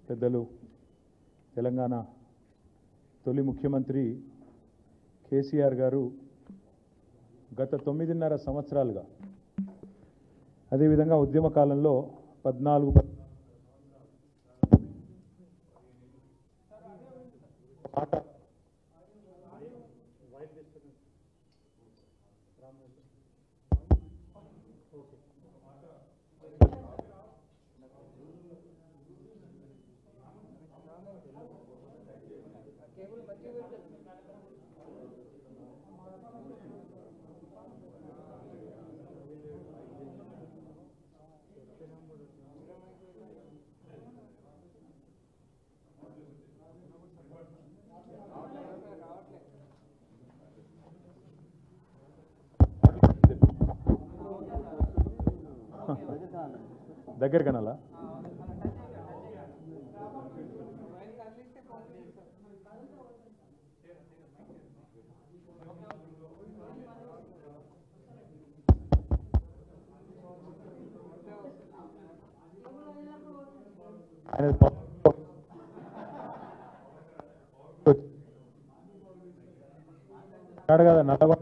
పెద్దలు తెలంగాణ తొలి ముఖ్యమంత్రి కేసీఆర్ గారు గత 9.5 సంవత్సరాలుగా అదేవిధంగా ఉద్యమ కాలంలో 14 దగ్గర కనాలా కదా నల్లగొండ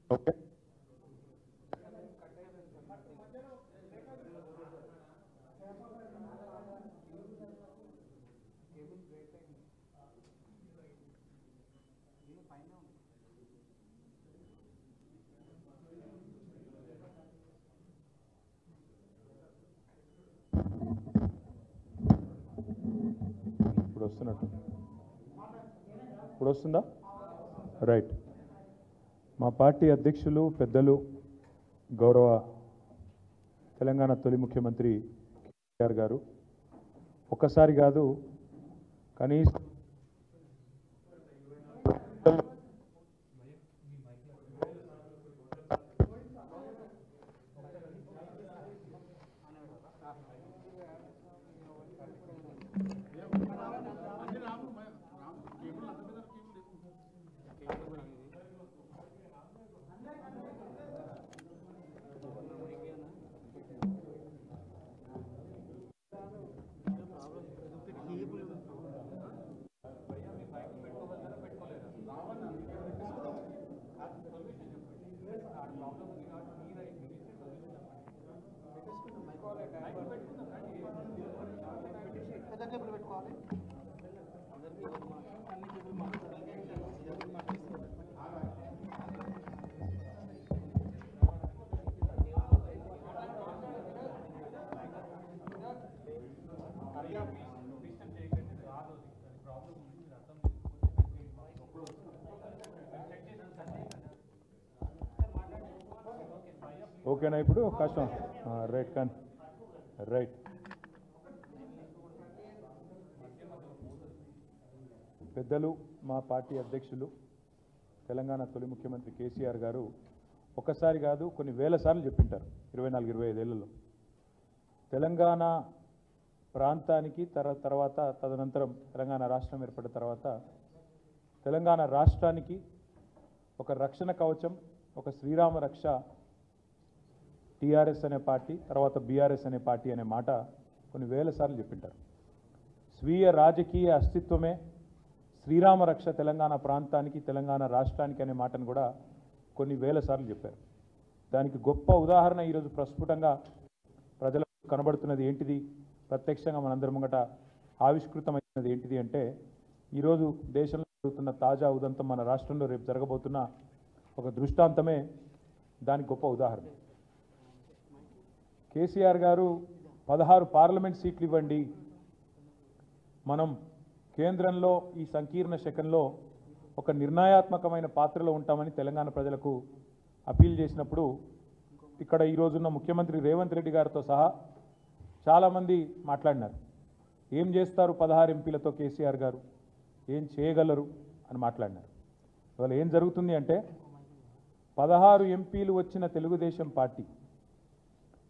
ఓకే ఇప్పుడు వస్తుందా రైట్ మా పార్టీ అధ్యక్షులు పెద్దలు గౌరవ తెలంగాణ తొలి ముఖ్యమంత్రి కేసీఆర్ గారు ఒక్కసారి కాదు కనీసం ఓకేనా ఇప్పుడు కష్టం రైట్ కానీ రైట్ పెద్దలు మా పార్టీ అధ్యక్షులు తెలంగాణ తొలి ముఖ్యమంత్రి కేసీఆర్ గారు ఒకసారి కాదు కొన్ని వేల సార్లు చెప్పింటారు 24-25 ఏళ్లలో తెలంగాణ ప్రాంతానికి తర్వాత తదనంతరం తెలంగాణ రాష్ట్రం ఏర్పడిన తర్వాత తెలంగాణ రాష్ట్రానికి ఒక రక్షణ కవచం ఒక శ్రీరామ రక్ష టీఆర్ఎస్ అనే పార్టీ తర్వాత బీఆర్ఎస్ అనే పార్టీ అనే మాట కొన్ని వేల సార్లు చెప్పింటారు. స్వీయ రాజకీయ అస్తిత్వమే శ్రీరామ రక్ష తెలంగాణ ప్రాంతానికి తెలంగాణ రాష్ట్రానికి అనే మాటను కూడా కొన్ని వేల సార్లు చెప్పారు. దానికి గొప్ప ఉదాహరణ ఈరోజు ప్రస్ఫుటంగా ప్రజలకు కనబడుతున్నది ఏంటిది, ప్రత్యక్షంగా మనందరి ముంగట ఆవిష్కృతమైనది ఏంటిది అంటే ఈరోజు దేశంలో జరుగుతున్న తాజా ఉదంతం మన రాష్ట్రంలో రేపు జరగబోతున్న ఒక దృష్టాంతమే దానికి గొప్ప ఉదాహరణ. కేసీఆర్ గారు 16 పార్లమెంట్ సీట్లు ఇవ్వండి, మనం కేంద్రంలో ఈ సంకీర్ణ శకంలో ఒక నిర్ణయాత్మకమైన పాత్రలో ఉంటామని తెలంగాణ ప్రజలకు అపీల్ చేసినప్పుడు ఇక్కడ ఈరోజున్న ముఖ్యమంత్రి రేవంత్ రెడ్డి గారితో సహా చాలామంది మాట్లాడినారు. ఏం చేస్తారు 16 ఎంపీలతో కేసీఆర్ గారు, ఏం చేయగలరు అని మాట్లాడినారు. ఇవాళ ఏం జరుగుతుంది అంటే 16 ఎంపీలు వచ్చిన తెలుగుదేశం పార్టీ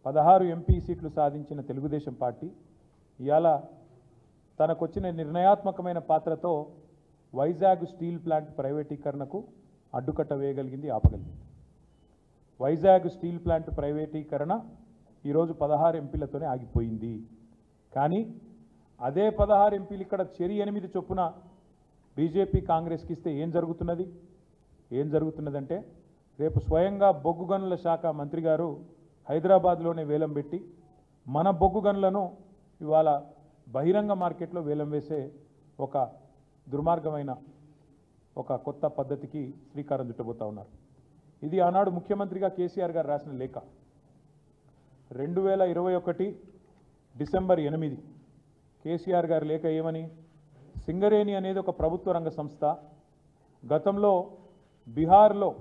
16 ఎంపీ సీట్లు సాధించిన తెలుగుదేశం పార్టీ ఇవాళ తనకొచ్చిన నిర్ణయాత్మకమైన పాత్రతో వైజాగ్ స్టీల్ ప్లాంట్ ప్రైవేటీకరణకు అడ్డుకట్ట వేయగలిగింది, ఆపగలిగింది. వైజాగ్ స్టీల్ ప్లాంట్ ప్రైవేటీకరణ ఈరోజు 16 ఎంపీలతోనే ఆగిపోయింది. కానీ అదే 16 ఎంపీలు ఇక్కడ చెరి 8 చొప్పున బీజేపీ కాంగ్రెస్కి ఇస్తే ఏం జరుగుతున్నదంటే రేపు స్వయంగా బొగ్గు గనుల శాఖ మంత్రి గారు హైదరాబాద్లోనే వేలం పెట్టి మన బొగ్గు గనులను ఇవాళ బహిరంగ మార్కెట్లో వేలం వేసే ఒక దుర్మార్గమైన ఒక కొత్త పద్ధతికి శ్రీకారం చుట్టబోతా ఉన్నారు. ఇది ఆనాడు ముఖ్యమంత్రిగా కేసీఆర్ గారు రాసిన లేఖ. 2021 డిసెంబర్ 8 కేసీఆర్ గారి లేఖ ఏమని, సింగరేణి అనేది ఒక ప్రభుత్వ రంగ సంస్థ. గతంలో బీహార్లో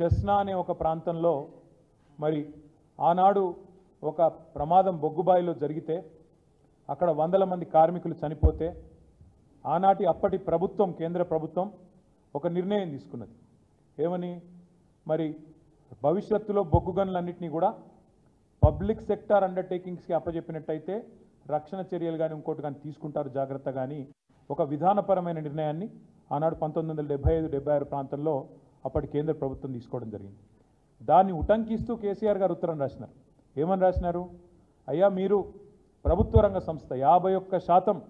చెస్నా అనే ఒక ప్రాంతంలో మరి ఆనాడు ఒక ప్రమాదం బొగ్గుబాయిలో జరిగితే అక్కడ 100 మంది కార్మికులు చనిపోతే ఆనాటి అప్పటి ప్రభుత్వం కేంద్ర ప్రభుత్వం ఒక నిర్ణయం తీసుకున్నది. ఏమని, మరి భవిష్యత్తులో బొగ్గు గనులన్నింటినీ కూడా పబ్లిక్ సెక్టార్ అండర్టేకింగ్స్కి అప్పచెప్పినట్టయితే రక్షణ చర్యలు కానీ ఇంకోటి కానీ తీసుకుంటారు జాగ్రత్త కానీ ఒక విధానపరమైన నిర్ణయాన్ని ఆనాడు 1975-76 ప్రాంతంలో అప్పటి కేంద్ర ప్రభుత్వం తీసుకోవడం జరిగింది. దాన్ని ఉటంకిస్తూ కేసీఆర్ గారు ఉత్తరం రాసినారు. ఏమని రాసినారు, అయ్యా మీరు ప్రభుత్వ రంగ సంస్థ 51%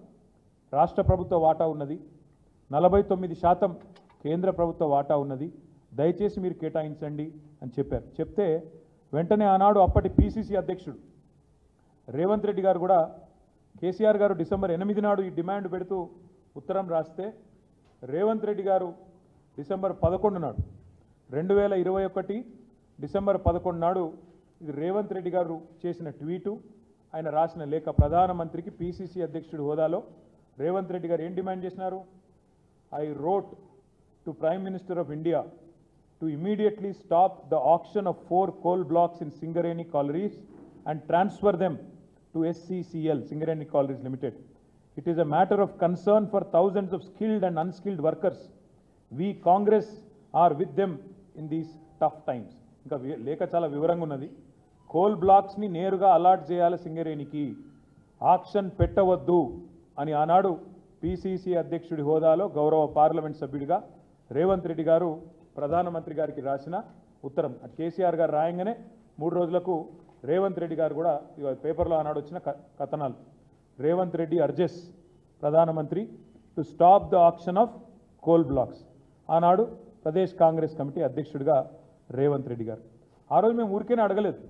రాష్ట్ర ప్రభుత్వ వాటా ఉన్నది, 49% కేంద్ర ప్రభుత్వ వాటా ఉన్నది, దయచేసి మీరు కేటాయించండి అని చెప్పారు. చెప్తే వెంటనే ఆనాడు అప్పటి పిసిసి అధ్యక్షుడు రేవంత్ రెడ్డి గారు కూడా కేసీఆర్ గారు డిసెంబర్ 8 నాడు ఈ డిమాండ్ పెడుతూ ఉత్తరం రాస్తే రేవంత్ రెడ్డి గారు డిసెంబర్ 11 నాడు 2021 డిసెంబర్ 11 నాడు ఇది రేవంత్ రెడ్డి గారు చేసిన ట్వీటు, ఆయన రాసిన లేఖ. ప్రధానమంత్రికి పిసిసి అధ్యక్షుడి హోదాలో రేవంత్ రెడ్డి గారు ఏం డిమాండ్ చేసినారు, I wrote to prime minister of India to immediately stop the auction of 4 coal blocks in Singareni Collieries and transfer them to SCCL, Singareni Collieries Limited. It is a matter of concern for thousands of skilled and unskilled workers. We Congress are with them in these tough times. ఇంకా లేఖ చాలా వివరంగా ఉన్నది. Coal బ్లాక్స్ని నేరుగా allot చేయాలి సింగరేణికి, auction పెట్టవద్దు అని ఆనాడు పిసిసి అధ్యక్షుడి హోదాలో గౌరవ పార్లమెంట్ సభ్యుడిగా రేవంత్ రెడ్డి గారు ప్రధానమంత్రి గారికి రాసిన ఉత్తరం. కేసీఆర్ గారు రాయంగానే 3 రోజులకు రేవంత్ రెడ్డి గారు కూడా పేపర్లో ఆనాడు వచ్చిన కథనాలు, రేవంత్ రెడ్డి అర్జెస్ ప్రధానమంత్రి to stop the auction of coal blocks. ఆనాడు ప్రదేశ్ కాంగ్రెస్ కమిటీ అధ్యక్షుడిగా రేవంత్ రెడ్డి గారు. ఆ రోజు మేము ఊరికేనే అడగలేదు.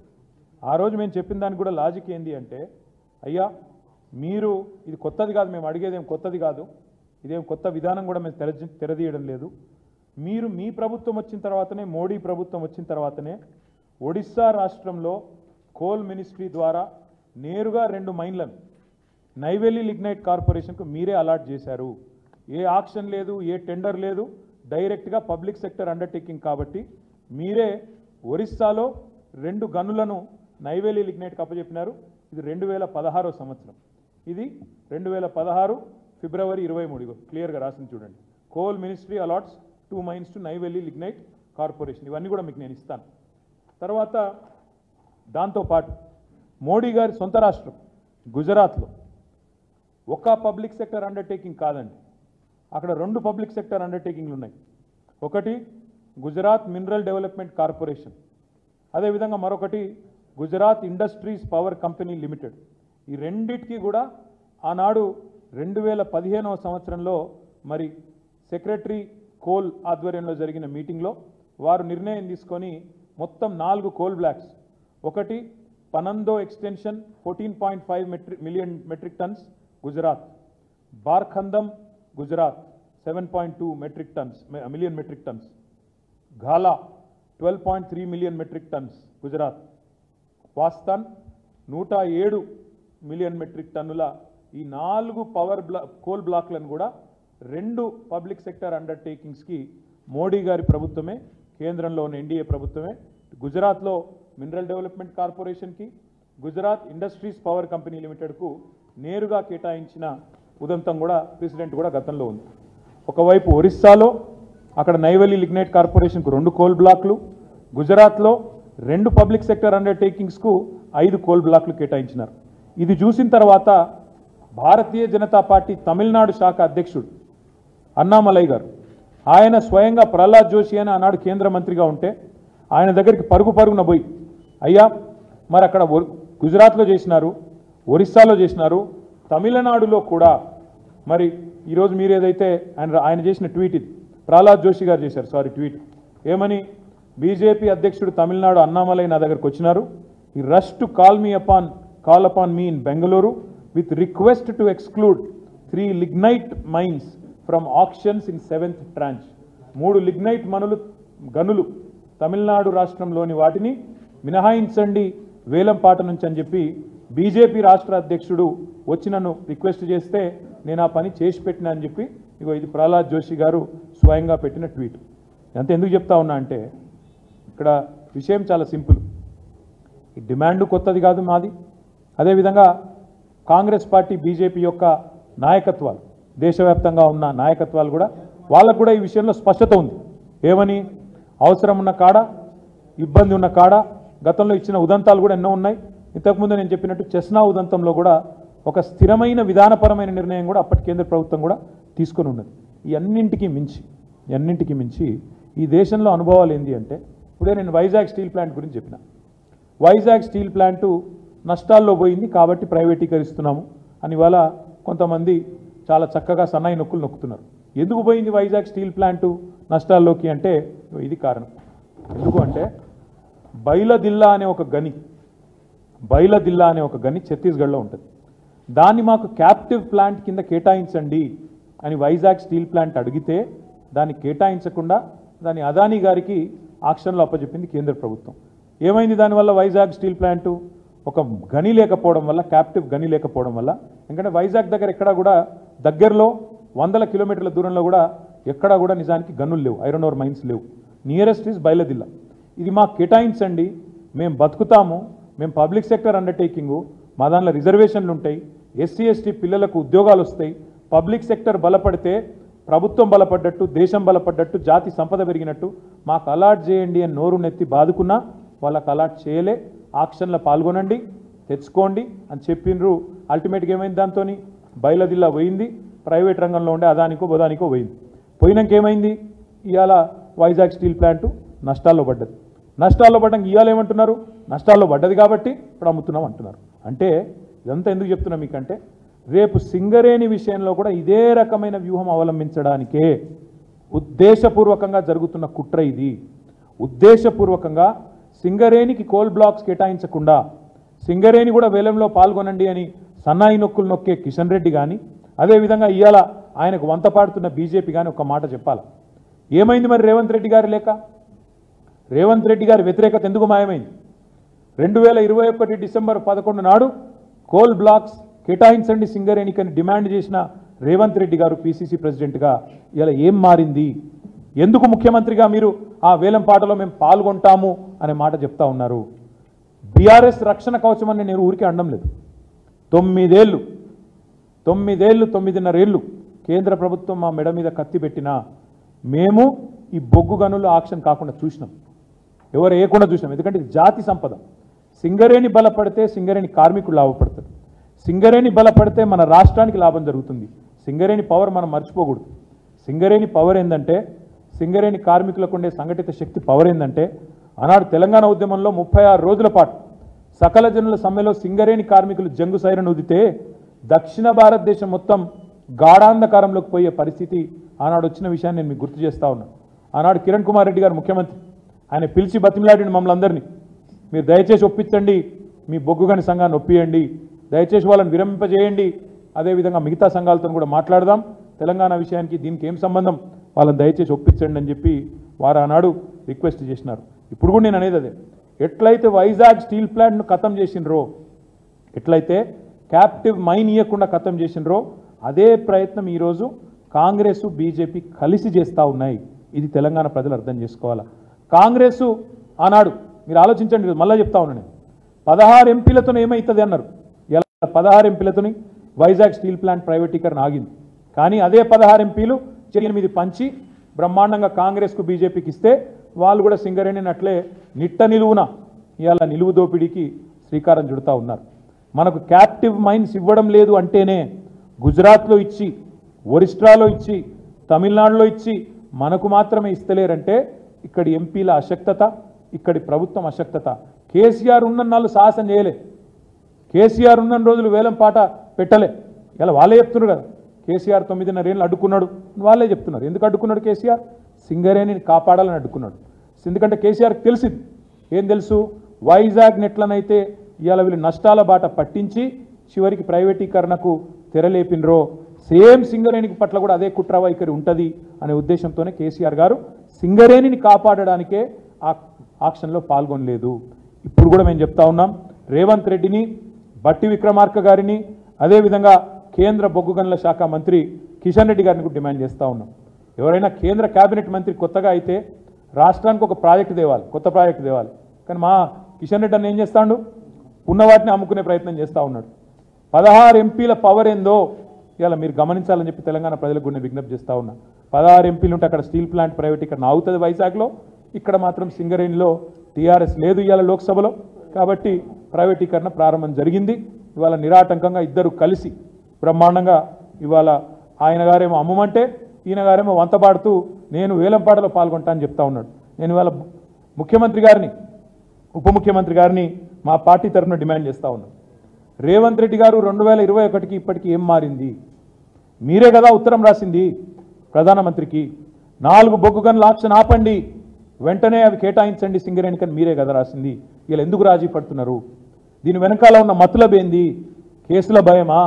ఆ రోజు మేము చెప్పిన దానికి కూడా లాజిక్ ఏంది అంటే, అయ్యా మీరు ఇది కొత్తది కాదు, మేము అడిగేదేం కొత్తది కాదు, ఇదేం కొత్త విధానం కూడా మేము తెరదీయడం లేదు. మీరు మీ ప్రభుత్వం వచ్చిన తర్వాతనే, మోడీ ప్రభుత్వం వచ్చిన తర్వాతనే ఒడిస్సా రాష్ట్రంలో కోల్ మినిస్ట్రీ ద్వారా నేరుగా 2 మైన్లను నైవేలి లిగ్నైట్ కార్పొరేషన్కు మీరే అలాట్ చేశారు. ఏ ఆక్షన్ లేదు, ఏ టెండర్ లేదు, డైరెక్ట్గా పబ్లిక్ సెక్టర్ అండర్టేకింగ్ కాబట్టి మీరే ఒరిస్సాలో 2 గనులను నైవేలి లిగ్నైట్కి అప్పచెప్పినారు. ఇది 2016 సంవత్సరం. ఇది 2016 ఫిబ్రవరి 23 క్లియర్గా రాసింది చూడండి. Coal ministry allots 2 mines to Neyveli lignite corporation. ఇవన్నీ కూడా మీకు నేను ఇస్తాను. తర్వాత దాంతోపాటు మోడీ గారి సొంత రాష్ట్రం గుజరాత్లో ఒక పబ్లిక్ సెక్టర్ అండర్టేకింగ్ కాదండి, అక్కడ 2 పబ్లిక్ సెక్టర్ అండర్టేకింగ్లు ఉన్నాయి. ఒకటి గుజరాత్ మినరల్ డెవలప్మెంట్ కార్పొరేషన్, అదేవిధంగా మరొకటి Gujarat industries power company limited. ఈ రెండిటికి కూడా ఆనాడు 2015వ సంవత్సరంలో మరి సెక్రటరీ కోల్ ఆధ్వర్యంలో జరిగిన మీటింగ్లో వారు నిర్ణయం తీసుకొని మొత్తం 4 కోల్ బ్లాక్స్, ఒకటి Panandhro extension 14.5 million metric tons Gujarat, బార్ఖందం Gujarat 7.2 million metric tons, Ghala 12.3 million metric tons Gujarat, Vastan 107 million metric టన్నుల ఈ 4 కోల్ బ్లాక్లను కూడా 2 పబ్లిక్ సెక్టర్ అండర్టేకింగ్స్కి మోడీ గారి ప్రభుత్వమే, కేంద్రంలో ఉన్న ఎన్డీఏ ప్రభుత్వమే గుజరాత్లో మినరల్ డెవలప్మెంట్ కార్పొరేషన్కి, గుజరాత్ ఇండస్ట్రీస్ పవర్ కంపెనీ లిమిటెడ్కు నేరుగా కేటాయించిన ఉదంతం కూడా ప్రెసిడెంట్ కూడా గతంలో ఉంది. ఒకవైపు ఒరిస్సాలో అక్కడ నైవెల్లీ లిగ్నైట్ కార్పొరేషన్కు 2 కోల్ బ్లాక్లు, గుజరాత్లో 2 పబ్లిక్ సెక్టర్ అండర్టేకింగ్స్కు 5 కోల్ బ్లాక్లు కేటాయించినారు. ఇది చూసిన తర్వాత భారతీయ జనతా పార్టీ తమిళనాడు శాఖ అధ్యక్షుడు అన్నామలై గారు, ఆయన స్వయంగా ప్రహ్లాద్ జోషి అని ఆనాడు కేంద్ర మంత్రిగా ఉంటే ఆయన దగ్గరికి పరుగున పోయి, అయ్యా మరి అక్కడ గుజరాత్లో చేసినారు, ఒరిస్సాలో చేసినారు, తమిళనాడులో కూడా మరి ఈరోజు మీరు ఏదైతే ఆయన చేసిన ట్వీట్, ఇది ప్రహ్లాద్ జోషి గారు చేశారు ట్వీట్ ఏమని, బీజేపీ అధ్యక్షుడు తమిళనాడు అన్నామలై నా దగ్గరకు వచ్చినారు, ఈ rush to call upon me in Bengaluru with request to exclude 3 lignite mines from auctions in 7th tranche. 3 lignite గనులు తమిళనాడు రాష్ట్రంలోని వాటిని మినహాయించండి వేలంపాట నుంచి అని చెప్పి బీజేపీ రాష్ట్ర అధ్యక్షుడు వచ్చి నన్ను రిక్వెస్ట్ చేస్తే నేను ఆ పని చేసి పెట్టినా అని చెప్పి ఇది ప్రహ్లాద్ జోషి గారు స్వయంగా పెట్టిన ట్వీట్. అంత ఎందుకు చెప్తా ఉన్నా అంటే ఇక్కడ విషయం చాలా సింపుల్. ఈ డిమాండ్ కొత్తది కాదు మాది. అదేవిధంగా కాంగ్రెస్ పార్టీ బీజేపీ యొక్క నాయకత్వాలు, దేశవ్యాప్తంగా ఉన్న నాయకత్వాలు కూడా వాళ్ళకు కూడా ఈ విషయంలో స్పష్టత ఉంది. ఏమని, అవసరం ఉన్న కాడ, ఇబ్బంది ఉన్న కాడ గతంలో ఇచ్చిన ఉదంతాలు కూడా ఎన్నో ఉన్నాయి. ఇంతకుముందు నేను చెప్పినట్టు చెస్నా ఉదంతంలో కూడా ఒక స్థిరమైన విధానపరమైన నిర్ణయం కూడా అప్పటి కేంద్ర ప్రభుత్వం కూడా తీసుకొని ఉన్నది. ఈ అన్నింటికి మించి ఈ దేశంలో అనుభవాలు ఏంటి అంటే, ఇప్పుడే నేను వైజాగ్ స్టీల్ ప్లాంట్ గురించి చెప్పిన. వైజాగ్ స్టీల్ ప్లాంటు నష్టాల్లో పోయింది కాబట్టి ప్రైవేటీకరిస్తున్నాము అని వాళ్ళ కొంతమంది చాలా చక్కగా సన్నాయి నొక్కులు నొక్కుతున్నారు. ఎందుకు పోయింది వైజాగ్ స్టీల్ ప్లాంటు నష్టాల్లోకి అంటే ఇది కారణం. ఎందుకు అంటే బైలదిల్లా అనే ఒక గని ఛత్తీస్గఢ్లో ఉంటుంది. దాన్ని మాకు క్యాప్టివ్ ప్లాంట్ కింద కేటాయించండి అని వైజాగ్ స్టీల్ ప్లాంట్ అడిగితే దాన్ని కేటాయించకుండా దాన్ని అదానీ గారికి ఆక్షన్లో అప్పచెప్పింది కేంద్ర ప్రభుత్వం. ఏమైంది దానివల్ల? వైజాగ్ స్టీల్ ప్లాంటు ఒక గని లేకపోవడం వల్ల, క్యాప్టివ్ గని లేకపోవడం వల్ల, ఎందుకంటే వైజాగ్ దగ్గర ఎక్కడా కూడా దగ్గరలో 100 కిలోమీటర్ల దూరంలో కూడా ఎక్కడా కూడా నిజానికి గనులు లేవు, ఐరన్ ఓర్ మైన్స్ లేవు. Nearest is Bailadila. ఇది మాకు కేటాయించండి, మేము బతుకుతాము, మేము పబ్లిక్ సెక్టర్ అండర్టేకింగు, మా దానిలో రిజర్వేషన్లు ఉంటాయి, ఎస్సీ ఎస్టీ పిల్లలకు ఉద్యోగాలు వస్తాయి, పబ్లిక్ సెక్టర్ బలపడితే ప్రభుత్వం బలపడ్డట్టు, దేశం బలపడ్డట్టు, జాతి సంపద పెరిగినట్టు మాకు అలాట్ చేయండి అని నోరు నెత్తి బాదుకున్నా వాళ్ళకు అలాట్ చేయలే. ఆక్షన్లో పాల్గొనండి, తెచ్చుకోండి అని చెప్పిండ్రు. అల్టిమేట్గా ఏమైంది? దాంతో బైలదిల్లా పోయింది, ప్రైవేట్ రంగంలో ఉండే అదానికో బొదానికో పోయింది. పోయినాక ఏమైంది? ఇవాళ వైజాగ్ స్టీల్ ప్లాంటు నష్టాల్లో పడ్డది. నష్టాల్లో పడ్డాక ఇవాళ ఏమంటున్నారు? నష్టాల్లో పడ్డది కాబట్టి ఇప్పుడు అమ్ముతున్నాం అంటున్నారు. అంటే ఇదంతా ఎందుకు చెప్తున్నా మీకంటే, రేపు సింగరేణి విషయంలో కూడా ఇదే రకమైన వ్యూహం అవలంబించడానికే ఉద్దేశపూర్వకంగా జరుగుతున్న కుట్ర ఇది. ఉద్దేశపూర్వకంగా సింగరేణికి కోల్ బ్లాక్స్ కేటాయించకుండా సింగరేణి కూడా వేలంలో పాల్గొనండి అని సన్నాయి నొక్కులు నొక్కే కిషన్ రెడ్డి కానీ, అదేవిధంగా ఇవాళ ఆయనకు వంత పాడుతున్న బీజేపీ కానీ ఒక మాట చెప్పాలి. ఏమైంది మరి రేవంత్ రెడ్డి గారి లేక? రేవంత్ రెడ్డి గారి వ్యతిరేకత ఎందుకు మాయమైంది? 2021 డిసెంబర్ 11 నాడు కోల్ బ్లాక్స్ కేటాయించండి సింగరేణికి అని డిమాండ్ చేసిన రేవంత్ రెడ్డి గారు పీసీసీ ప్రెసిడెంట్గా ఇలా ఏం మారింది? ఎందుకు ముఖ్యమంత్రిగా మీరు ఆ వేలం పాటలో మేము పాల్గొంటాము అనే మాట చెప్తా ఉన్నారు? బీఆర్ఎస్ రక్షణ కవచం అని నేను ఊరికే అనడం లేదు. 9 ఏళ్ళు 9 ఏళ్ళు 9.5 ఏళ్ళు కేంద్ర ప్రభుత్వం మా మెడ మీద కత్తి పెట్టినా మేము ఈ బొగ్గు గనులు ఆక్షన్ కాకుండా చూసినాం. ఎవరు వేయకుండా చూసినాం. ఎందుకంటే ఇది జాతి సంపద. సింగరేణి బలపడితే సింగరేణి కార్మికులు లాభపడతారు. సింగరేణి బలపడితే మన రాష్ట్రానికి లాభం జరుగుతుంది. సింగరేణి పవర్ మనం మర్చిపోకూడదు. సింగరేణి పవర్ ఏంటంటే, సింగరేణి కార్మికులకు ఉండే సంఘటిత శక్తి పవర్ ఏంటంటే, ఆనాడు తెలంగాణ ఉద్యమంలో 36 రోజుల పాటు సకల జనుల సమ్మెలో సింగరేణి కార్మికులు జంగు సైరను ఊదితే దక్షిణ భారతదేశం మొత్తం గాఢాంధకారంలోకి పోయే పరిస్థితి ఆనాడు వచ్చిన విషయాన్ని నేను మీకు గుర్తు చేస్తా ఉన్నా. ఆనాడు కిరణ్ కుమార్ రెడ్డి గారు ముఖ్యమంత్రి, ఆయన పిలిచి బతిమలాడిన మమ్మల్ని అందరినీ, మీరు దయచేసి ఒప్పించండి, మీ బొగ్గుగని సంఘాన్ని ఒప్పియండి, దయచేసి వాళ్ళని విరమింపజేయండి, అదేవిధంగా మిగతా సంఘాలతో కూడా మాట్లాడదాం, తెలంగాణ విషయానికి దీనికి ఏం సంబంధం, వాళ్ళని దయచేసి ఒప్పించండి అని చెప్పి వారు ఆనాడు రిక్వెస్ట్ చేసినారు. ఇప్పుడు కూడా నేను అనేది అదే, ఎట్లయితే వైజాగ్ స్టీల్ ప్లాంట్ను ఖతం చేసినరో, ఎట్లయితే క్యాప్టివ్ మైన్ ఇవ్వకుండా ఖతం చేసినరో, అదే ప్రయత్నం ఈరోజు కాంగ్రెస్ బీజేపీ కలిసి చేస్తూ ఉన్నాయి. ఇది తెలంగాణ ప్రజలు అర్థం చేసుకోవాలా. కాంగ్రెస్ ఆనాడు మీరు ఆలోచించండి, మళ్ళీ చెప్తా ఉన్నాను నేను, 16 ఎంపీలతో ఏమవుతుంది అన్నారు. ఇలా 16 ఎంపీలతోని వైజాగ్ స్టీల్ ప్లాంట్ ప్రైవేటీకరణ ఆగింది. కానీ అదే 16 ఎంపీలు 8 పంచి బ్రహ్మాండంగా కాంగ్రెస్కు బీజేపీకి ఇస్తే వాళ్ళు కూడా సింగరేణిని అట్లే నిట్ట నిలువున ఇవాళ నిలువు దోపిడీకి శ్రీకారం చుడుతూ ఉన్నారు. మనకు క్యాప్టివ్ మైన్స్ ఇవ్వడం లేదు అంటేనే గుజరాత్లో ఇచ్చి, ఒరిస్ట్రాలో ఇచ్చి, తమిళనాడులో ఇచ్చి మనకు మాత్రమే ఇస్తలేరంటే ఇక్కడి ఎంపీల అశక్తత, ఇక్కడి ప్రభుత్వం అశక్తత. కేసీఆర్ ఉన్న నాళ్ళు సాహసం చేయలే, కేసీఆర్ ఉన్న రోజులు వేలం పాట పెట్టలే. ఇలా వాళ్ళే చెప్తున్నారు కదా, కేసీఆర్ 9.5 ఏళ్ళు అడ్డుకున్నాడు, వాళ్ళే చెప్తున్నారు. ఎందుకు అడ్డుకున్నాడు కేసీఆర్? సింగరేణిని కాపాడాలని అడ్డుకున్నాడు. ఎందుకంటే కేసీఆర్కి తెలిసింది, ఏం తెలుసు, వైజాగ్ నెట్లనైతే ఇవాళ వీళ్ళు నష్టాల బాట పట్టించి చివరికి ప్రైవేటీకరణకు తెరలేపినరో సేమ్ సింగరేణికి పట్ల కూడా అదే కుట్ర వైఖరి ఉంటుంది అనే ఉద్దేశంతోనే కేసీఆర్ గారు సింగరేణిని కాపాడడానికే ఆ ఆక్షన్లో పాల్గొనలేదు. ఇప్పుడు కూడా మేము చెప్తా ఉన్నాం, రేవంత్ రెడ్డిని, బట్టి విక్రమార్క గారిని, అదేవిధంగా కేంద్ర బొగ్గు గనుల శాఖ మంత్రి కిషన్ రెడ్డి గారిని కూడా డిమాండ్ చేస్తూ ఉన్నాం. ఎవరైనా కేంద్ర కేబినెట్ మంత్రి కొత్తగా అయితే రాష్ట్రానికి ఒక ప్రాజెక్టు తేవాలి, కొత్త ప్రాజెక్టు తేవాలి. కానీ మా కిషన్ రెడ్డి అన్న ఏం చేస్తాడు, ఉన్న వాటిని అమ్ముకునే ప్రయత్నం చేస్తూ ఉన్నాడు. 16 ఎంపీల పవర్ ఏందో ఇలా మీరు గమనించాలని చెప్పి తెలంగాణ ప్రజలకు కూడా విజ్ఞప్తి చేస్తూ ఉన్నా. 16 ఎంపీలు ఉంటే అక్కడ స్టీల్ ప్లాంట్ ప్రైవేటీకరణ అవుతుంది వైజాగ్లో, ఇక్కడ మాత్రం సింగరేణిలో టీఆర్ఎస్ లేదు ఇవాళ లోక్సభలో, కాబట్టి ప్రైవేటీకరణ ప్రారంభం జరిగింది. ఇవాళ నిరాటంకంగా ఇద్దరు కలిసి బ్రహ్మాండంగా ఇవాళ ఆయన గారేమో అమ్మమంటే ఈయన గారేమో వంతపాడుతూ నేను వేలంపాటలో పాల్గొంటా అని చెప్తా ఉన్నాడు. నేను ఇవాళ ముఖ్యమంత్రి గారిని, ఉప ముఖ్యమంత్రి గారిని మా పార్టీ తరఫున డిమాండ్ చేస్తూ ఉన్నాను. రేవంత్ రెడ్డి గారు 2021కి ఇప్పటికీ ఏం మారింది? మీరే కదా ఉత్తరం రాసింది ప్రధానమంత్రికి, 4 బొగ్గు గనుల ఆక్షన్ ఆపండి, వెంటనే అవి కేటాయించండి సింగరేణికని మీరే కదా రాసింది. వీళ్ళు ఎందుకు రాజీ పడుతున్నారు? దీని వెనకాల ఉన్న మతలబేంది? కేసుల భయమా,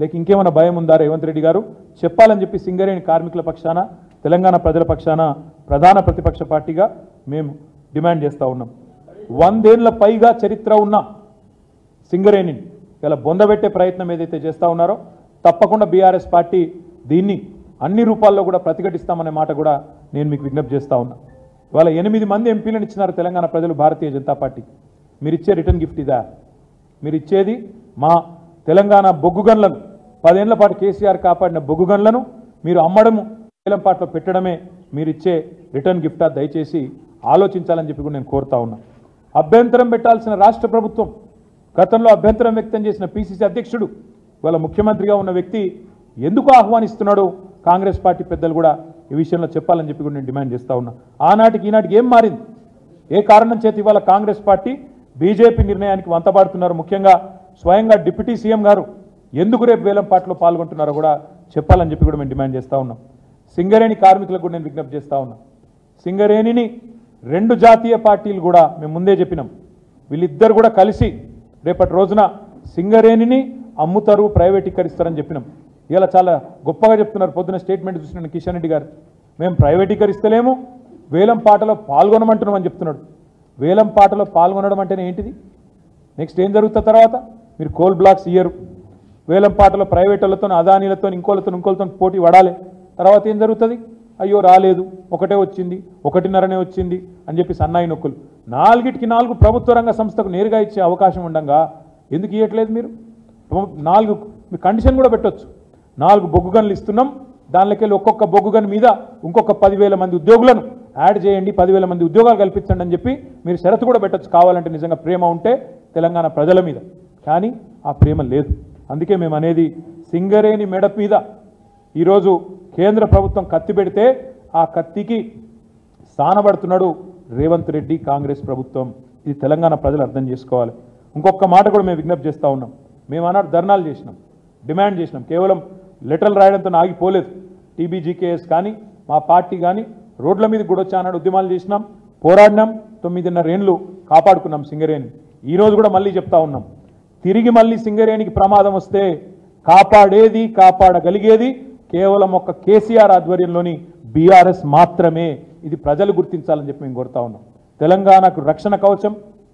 లేక ఇంకేమైనా భయం ఉందా? రేవంత్ రెడ్డి గారు చెప్పాలని చెప్పి సింగరేణి కార్మికుల పక్షాన, తెలంగాణ ప్రజల పక్షాన ప్రధాన ప్రతిపక్ష పార్టీగా మేము డిమాండ్ చేస్తూ ఉన్నాం. 100 ఏళ్ల పైగా చరిత్ర ఉన్న సింగరేణిని ఇలా బొందబెట్టే ప్రయత్నం ఏదైతే చేస్తూ ఉన్నారో తప్పకుండా బీఆర్ఎస్ పార్టీ దీన్ని అన్ని రూపాల్లో కూడా ప్రతిఘటిస్తామనే మాట కూడా నేను మీకు విజ్ఞప్తి చేస్తూ ఉన్నా. ఇవాళ 8 మంది ఎంపీలను ఇచ్చినారు తెలంగాణ ప్రజలు భారతీయ జనతా పార్టీ. మీరు ఇచ్చే రిటర్న్ గిఫ్ట్ ఇదా? మీరు ఇచ్చేది మా తెలంగాణ బొగ్గు గన్లను, 10 ఏళ్ల పాటు కేసీఆర్ కాపాడిన బొగ్గు గన్లను మీరు అమ్మడము, వేలంపాట్లో పెట్టడమే మీరు ఇచ్చే రిటర్న్ గిఫ్టా? దయచేసి ఆలోచించాలని చెప్పి కూడా నేను కోరుతా ఉన్నా. అభ్యంతరం పెట్టాల్సిన రాష్ట్ర ప్రభుత్వం, గతంలో అభ్యంతరం వ్యక్తం చేసిన పిసిసి అధ్యక్షుడు, ఇవాళ ముఖ్యమంత్రిగా ఉన్న వ్యక్తి ఎందుకు ఆహ్వానిస్తున్నాడు? కాంగ్రెస్ పార్టీ పెద్దలు కూడా ఈ విషయంలో చెప్పాలని చెప్పి కూడా నేను డిమాండ్ చేస్తూ ఉన్నా. ఆనాటికి ఈనాటికి ఏం మారింది? ఏ కారణం చేతి ఇవాళ కాంగ్రెస్ పార్టీ బీజేపీ నిర్ణయానికి వంతపాడుతున్నారు? ముఖ్యంగా స్వయంగా డిప్యూటీ సీఎం గారు ఎందుకు రేపు వేలంపాట్లో పాల్గొంటున్నారో కూడా చెప్పాలని చెప్పి కూడా మేము డిమాండ్ చేస్తూ ఉన్నాం. సింగరేణి కార్మికులకు కూడా నేను విజ్ఞప్తి చేస్తూ ఉన్నా, సింగరేణిని 2 జాతీయ పార్టీలు కూడా మేము ముందే చెప్పినాం, వీళ్ళిద్దరు కూడా కలిసి రేపటి రోజున సింగరేణిని అమ్ముతారు, ప్రైవేటీకరిస్తారని చెప్పినాం. ఇలా చాలా గొప్పగా చెప్తున్నారు. పొద్దున స్టేట్మెంట్ చూసిన కిషన్ రెడ్డి గారు, మేము ప్రైవేటీకరిస్తలేము, వేలంపాటలో పాల్గొనమంటున్నామని చెప్తున్నాడు. వేలంపాటలో పాల్గొనడం అంటేనే ఏంటిది? నెక్స్ట్ ఏం జరుగుతుంది? తర్వాత మీరు కోల్ బ్లాక్స్ ఇయ్యరు, వేలంపాటలో ప్రైవేట్ వాళ్ళతో, అదానీలతో, ఇంకోళ్ళతో పోటీ పడాలి. తర్వాత ఏం జరుగుతుంది? అయ్యో రాలేదు, ఒకటే వచ్చింది, 1.5 వచ్చింది అని చెప్పి సన్నాయి నొక్కులు. 4కి 4 ప్రభుత్వ రంగ సంస్థకు నేరుగా ఇచ్చే అవకాశం ఉండగా ఎందుకు ఇవ్వట్లేదు? మీరు 4 మీ కండిషన్ కూడా పెట్టొచ్చు. 4 బొగ్గు గనులు ఇస్తున్నాం. దానిలోకెళ్ళి ఒక్కొక్క బొగ్గు గన్ మీద ఇంకొక 10,000 మంది ఉద్యోగులను యాడ్ చేయండి, 10,000 మంది ఉద్యోగాలు కల్పించండి అని చెప్పి మీరు షరతు కూడా పెట్టచ్చు కావాలంటే, నిజంగా ప్రేమ ఉంటే తెలంగాణ ప్రజల మీద. కానీ ఆ ప్రేమ లేదు. అందుకే మేము అనేది, సింగరేణి మెడ మీద ఈరోజు కేంద్ర ప్రభుత్వం కత్తి పెడితే ఆ కత్తికి స్థానపడుతున్నాడు రేవంత్ రెడ్డి కాంగ్రెస్ ప్రభుత్వం. ఇది తెలంగాణ ప్రజలు అర్థం చేసుకోవాలి. ఇంకొక మాట కూడా మేము విజ్ఞప్తి చేస్తూ ఉన్నాం. మేము ఆనాడు ధర్నాలు చేసినాం, డిమాండ్ చేసినాం. కేవలం లెటర్లు రాయడంతో ఆగిపోలేదు. టీబీజీకేఎస్ కానీ మా పార్టీ కానీ రోడ్ల మీద కూడా వచ్చి ఆనాడు ఉద్యమాలు చేసినాం, పోరాడినాం. 9.5 ఏళ్ళు కాపాడుకున్నాం సింగరేణి. ఈరోజు కూడా మళ్ళీ చెప్తా ఉన్నాం, తిరిగి మళ్ళీ సింగరేణికి ప్రమాదం వస్తే కాపాడగలిగేది కేవలం ఒక కేసీఆర్ ఆధ్వర్యంలోని బీఆర్ఎస్ మాత్రమే. ఇది ప్రజలు గుర్తించాలని చెప్పి మేము కోరుతా ఉన్నాం. తెలంగాణకు రక్షణ కవచం,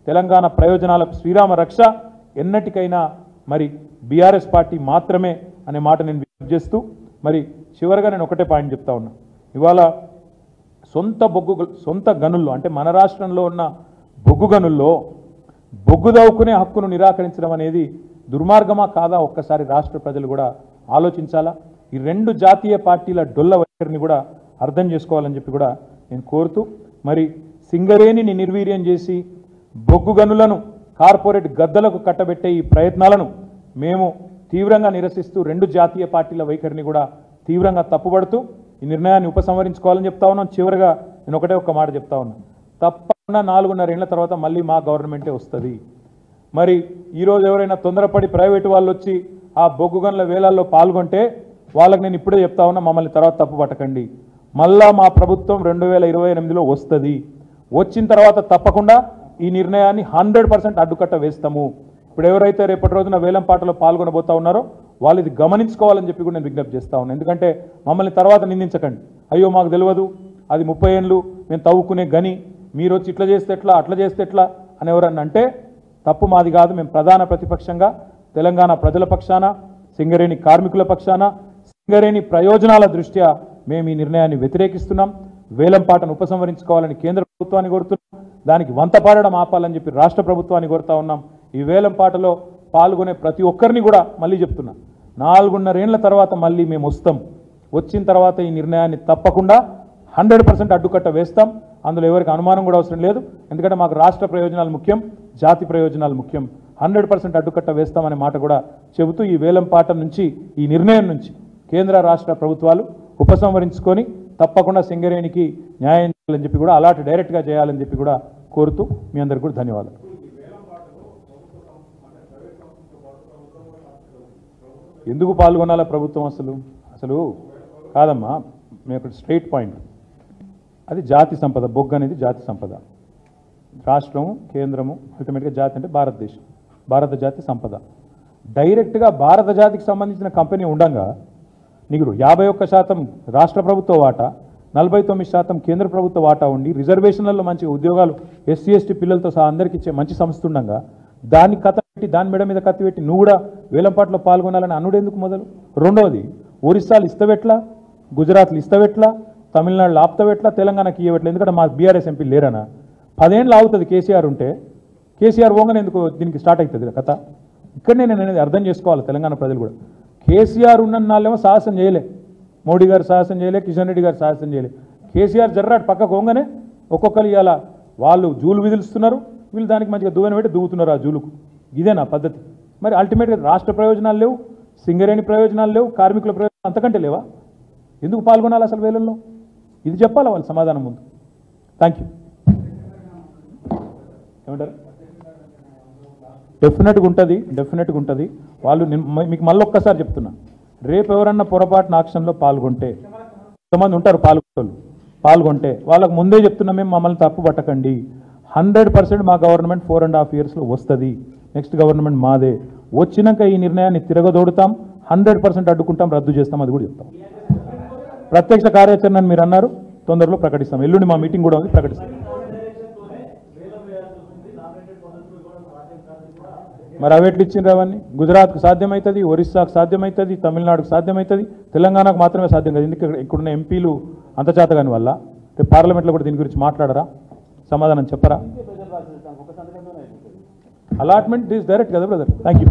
తెలంగాణ ప్రయోజనాలకు శ్రీరామ రక్ష ఎన్నటికైనా మరి బీఆర్ఎస్ పార్టీ మాత్రమే అనే మాట నేను విజ్ఞప్తి చేస్తూ, మరి చివరిగా నేను ఒకటే పాయింట్ చెప్తా ఉన్నా. ఇవాళ సొంత గనుల్లో, అంటే మన రాష్ట్రంలో ఉన్న బొగ్గు గనుల్లో బొగ్గు దవ్వుకునే హక్కును నిరాకరించడం అనేది దుర్మార్గమా కాదా ఒక్కసారి రాష్ట్ర ప్రజలు కూడా ఆలోచించాలా. ఈ 2 జాతీయ పార్టీల డొల్ల వైఖరిని కూడా అర్థం చేసుకోవాలని చెప్పి కూడా నేను కోరుతూ, మరి సింగరేణిని నిర్వీర్యం చేసి బొగ్గు గనులను కార్పొరేట్ గద్దలకు కట్టబెట్టే ఈ ప్రయత్నాలను మేము తీవ్రంగా నిరసిస్తూ 2 జాతీయ పార్టీల వైఖరిని కూడా తీవ్రంగా తప్పుపడుతూ ఈ నిర్ణయాన్ని ఉపసంహరించుకోవాలని చెప్తా ఉన్నాం. చివరిగా నేను ఒకటే ఒక మాట చెప్తా ఉన్నాను, తప్పకుండా 4.5 ఏళ్ల తర్వాత మళ్ళీ మా గవర్నమెంటే వస్తుంది. మరి ఈరోజు ఎవరైనా తొందరపడి ప్రైవేటు వాళ్ళు వచ్చి ఆ బొగ్గు గనుల వేలాల్లో పాల్గొంటే వాళ్ళకి నేను ఇప్పుడే చెప్తా ఉన్నా, మమ్మల్ని తర్వాత తప్పు పట్టకండి. మళ్ళా మా ప్రభుత్వం 2028లో వస్తుంది. వచ్చిన తర్వాత తప్పకుండా ఈ నిర్ణయాన్ని 100% అడ్డుకట్ట వేస్తాము. ఇప్పుడు ఎవరైతే రేపటి రోజున వేలంపాటలో పాల్గొనబోతా ఉన్నారో వాళ్ళు ఇది గమనించుకోవాలని చెప్పి కూడా నేను విజ్ఞప్తి చేస్తా ఉన్నాను. ఎందుకంటే మమ్మల్ని తర్వాత నిందించకండి, అయ్యో మాకు తెలియదు, అది 30 ఏళ్ళు మేము తవ్వుకునే గని, మీరు వచ్చి ఇట్లా చేస్తే ఎట్లా, అట్లా చేస్తే ఎట్లా అని ఎవరన్నా అంటే తప్పు మాది కాదు. మేము ప్రధాన ప్రతిపక్షంగా తెలంగాణ ప్రజల పక్షాన, సింగరేణి కార్మికుల పక్షాన, సింగరేణి ప్రయోజనాల దృష్ట్యా మేము ఈ నిర్ణయాన్ని వ్యతిరేకిస్తున్నాం. వేలంపాటను ఉపసంహరించుకోవాలని కేంద్ర ప్రభుత్వాన్ని కోరుతున్నాం. దానికి వంతపాడడం ఆపాలని చెప్పి రాష్ట్ర ప్రభుత్వాన్ని కోరుతా ఉన్నాం. ఈ వేలంపాటలో పాల్గొనే ప్రతి ఒక్కరిని కూడా మళ్ళీ చెప్తున్నా, 4.5 ఏళ్ల తర్వాత మళ్ళీ మేము వస్తాం. వచ్చిన తర్వాత ఈ నిర్ణయాన్ని తప్పకుండా 100% అడ్డుకట్ట వేస్తాం. అందులో ఎవరికి అనుమానం కూడా అవసరం లేదు. ఎందుకంటే మాకు రాష్ట్ర ప్రయోజనాలు ముఖ్యం, జాతి ప్రయోజనాలు ముఖ్యం. 100% అడ్డుకట్ట వేస్తామనే మాట కూడా చెబుతూ, ఈ వేలంపాట నుంచి, ఈ నిర్ణయం నుంచి కేంద్ర రాష్ట్ర ప్రభుత్వాలు ఉపసంహరించుకొని తప్పకుండా సింగరేణికి న్యాయం చేయాలని చెప్పి కూడా, అలాంటి డైరెక్ట్గా చేయాలని చెప్పి కూడా కోరుతూ మీ అందరికీ కూడా ధన్యవాదాలు. ఎందుకు పాల్గొనాలా ప్రభుత్వం? అసలు కాదమ్మా, మేము స్ట్రైట్ పాయింట్, అది జాతి సంపద. బొగ్గు అనేది జాతి సంపద. రాష్ట్రము, కేంద్రము, అల్టిమేట్గా జాతి అంటే భారతదేశం, భారత జాతి సంపద. డైరెక్ట్గా భారత జాతికి సంబంధించిన కంపెనీ ఉండగా నీకు 51% రాష్ట్ర ప్రభుత్వ వాటా, 49% కేంద్ర ప్రభుత్వ వాటా ఉండి, రిజర్వేషన్లలో మంచి ఉద్యోగాలు ఎస్సీ ఎస్టీ పిల్లలతో సహా అందరికీ ఇచ్చే మంచి సంస్థ ఉండగా దాన్ని కథ పెట్టి, దాని మెడ మీద కత్తి పెట్టి నువ్వు కూడా వేలంపాట్లో పాల్గొనాలని అనుడేందుకు మొదలు? రెండవది, ఒరిస్సాలు ఇస్తవెట్లా, గుజరాత్లు ఇస్తవెట్లా, తమిళనాడులో ఆపుతవెట్లా, తెలంగాణకి ఇవ్వట్లేదు? ఎందుకంటే మా బీఆర్ఎస్ ఎంపీ లేరనా? 10 ఏళ్ళు ఆగుతుంది కేసీఆర్ ఉంటే. కేసీఆర్ పోగానే ఎందుకు దీనికి స్టార్ట్ అవుతుంది కథ? ఇక్కడనే నేను అనేది అర్థం చేసుకోవాలి తెలంగాణ ప్రజలు కూడా. కేసీఆర్ ఉన్న నాళ్ళేమో సాహసం చేయలే, మోడీ గారు సాహసం చేయలే, కిషన్ రెడ్డి గారు సాహసం చేయలే. కేసీఆర్ జర్రాట్ పక్కకు పోగానే ఒక్కొక్కరు ఇవాళ వాళ్ళు జూలు విధులుస్తున్నారు, వీళ్ళు దానికి మంచిగా దువ్వెన పెట్టి దువ్వుతున్నారు ఆ జూలుకు. ఇదేనా పద్ధతి? మరి అల్టిమేట్గా రాష్ట్ర ప్రయోజనాలు లేవు, సింగరేణి ప్రయోజనాలు లేవు, కార్మికుల ప్రయోజనాలు అంతకంటే లేవా? ఎందుకు పాల్గొనాలి అసలు వేలల్లో? ఇది చెప్పాలా వాళ్ళు సమాధానం ముందు. Thank you. ఏమంటారు? డెఫినెట్గా ఉంటుంది. వాళ్ళు మీకు మళ్ళీ ఒక్కసారి చెప్తున్నా, రేపు ఎవరన్నా పొరపాటున ఆక్షన్లో పాల్గొంటే, కొంతమంది ఉంటారు పాల్గొంటే వాళ్ళకు ముందే చెప్తున్నా, మేము మమ్మల్ని తప్పు పట్టకండి. 100% మా గవర్నమెంట్ 4.5 yearsలో వస్తుంది. నెక్స్ట్ గవర్నమెంట్ మాదే. వచ్చినాక ఈ నిర్ణయాన్ని తిరగదోడుతాం, 100% అడ్డుకుంటాం, రద్దు చేస్తాం, అది కూడా చెప్తాం. ప్రత్యక్ష కార్యాచరణ మీరు అన్నారు, తొందరలో ప్రకటిస్తాం. ఎల్లుండి మా మీటింగ్ కూడా ఉంది, ప్రకటిస్తాం. మరి అవేట్లు ఇచ్చిండ్రు అవన్నీ? గుజరాత్కు సాధ్యమవుతుంది, ఒరిస్సాకు సాధ్యమవుతుంది, తమిళనాడుకు సాధ్యమవుతుంది, తెలంగాణకు మాత్రమే సాధ్యం కాదు. ఎందుకంటే ఇక్కడున్న ఎంపీలు అంత చేతగాని వల్ల రేపు పార్లమెంట్లో కూడా దీని గురించి మాట్లాడరా, సమాధానం చెప్పరా? అలాట్మెంట్ ఈజ్ డైరెక్ట్ కదా బ్రదర్. Thank you.